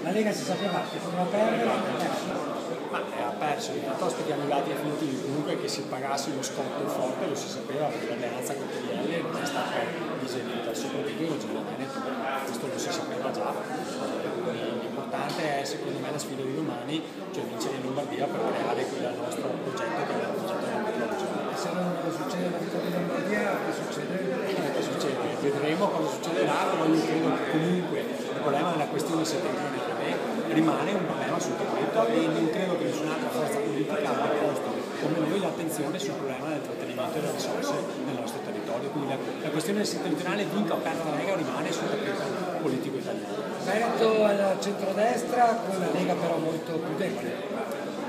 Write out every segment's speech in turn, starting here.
La Lega si sapeva che poteva perdere, Ma ha perso, piuttosto che anni dati definitivi, comunque che si pagasse uno scotto forte lo si sapeva, perché l'alleanza con PDL non è stata digerita, soprattutto in Regione Veneto, questo lo si sapeva già. L'importante è secondo me la sfida di domani, cioè vincere in Lombardia per creare quel nostro progetto che è il progetto della metro. se non succede la vittoria di Lombardia, che succede? Che succede? Vedremo cosa succederà, però io credo che comunque il problema della questione settentrionale rimane un problema sul tappeto e non credo che nessun'altra forza politica abbia posto come noi l'attenzione sul problema del trattenimento delle risorse nel nostro territorio. Quindi la questione settentrionale, vinca o perda la Lega, rimane sul tappeto politico italiano. Veneto al centrodestra, con la Lega però molto più debole.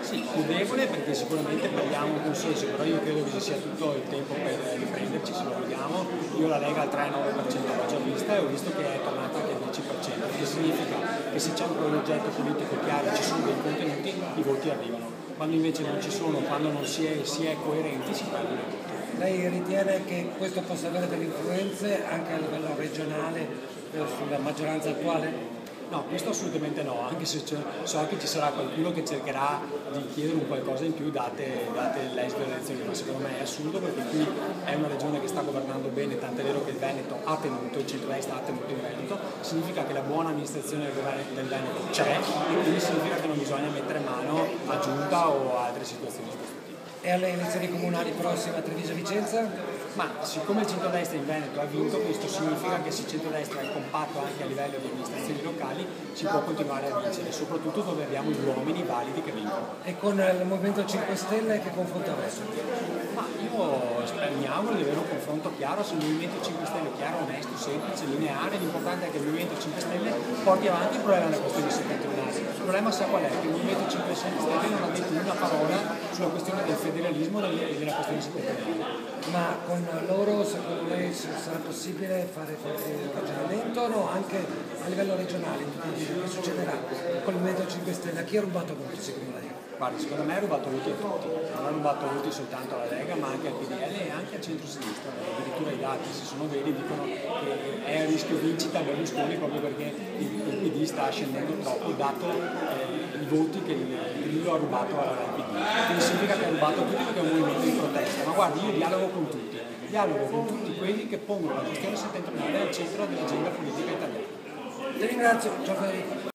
Sì, più debole perché sicuramente perdiamo un consenso, però io credo che ci sia tutto il tempo per riprenderci se lo vogliamo. Io la Lega al 3,9% l'ho già vista e ho visto che è tornata anche al 10%, che significa che se c'è un progetto politico chiaro e ci sono dei contenuti, i voti arrivano. Quando invece non ci sono, quando non si è coerenti, si perdono i voti. Lei ritiene che questo possa avere delle influenze anche a livello regionale sulla maggioranza attuale? No, questo assolutamente no, anche se so che ci sarà qualcuno che cercherà di chiedere un qualcosa in più date l'esito delle elezioni, ma secondo me è assurdo perché qui è una regione che sta governando bene, tant'è vero che il Veneto ha tenuto, il centrodestra ha tenuto il Veneto, significa che la buona amministrazione del Veneto c'è e quindi significa che non bisogna mettere mano a giunta o a altre situazioni di questo tipo. E alle elezioni comunali prossime a Treviso e Vicenza? Ma siccome il centrodestra in Veneto ha vinto, questo significa che se il centrodestra è compatto anche a livello di amministrazioni locali si può continuare a vincere, soprattutto dove abbiamo gli uomini validi che vincono. E con il Movimento 5 Stelle che confronto avreste? Ma io mi auguro di avere un confronto chiaro sul Movimento 5 Stelle, chiaro, onesto, semplice, lineare. L'importante è che il Movimento 5 Stelle porti avanti il problema della questione settentrionale. Il problema sa qual è? Che il Movimento 5 Stelle non ha detto una parola sulla questione del federalismo e della questione settentrionale. Ma con loro secondo lei sarà possibile fare qualche ragionamento o no? Anche a livello regionale, che succederà con il Movimento 5 Stelle? A chi ha rubato voti secondo lei? Guarda, secondo me ha rubato voti a tutti, non ha rubato voti soltanto alla Lega ma anche al PDL e anche al centro-sinistra, addirittura i dati se sono veri dicono che è a rischio vincita Berlusconi proprio perché il PD sta scendendo troppo dato i voti che il Grillo ha rubato al PD, quindi significa che ha rubato tutti perché è un movimento di protesta, ma guardi io dialogo con tutti quelli che pongono la questione settentrionale al centro dell'agenda politica italiana. Ti ringrazio, ciao Federico.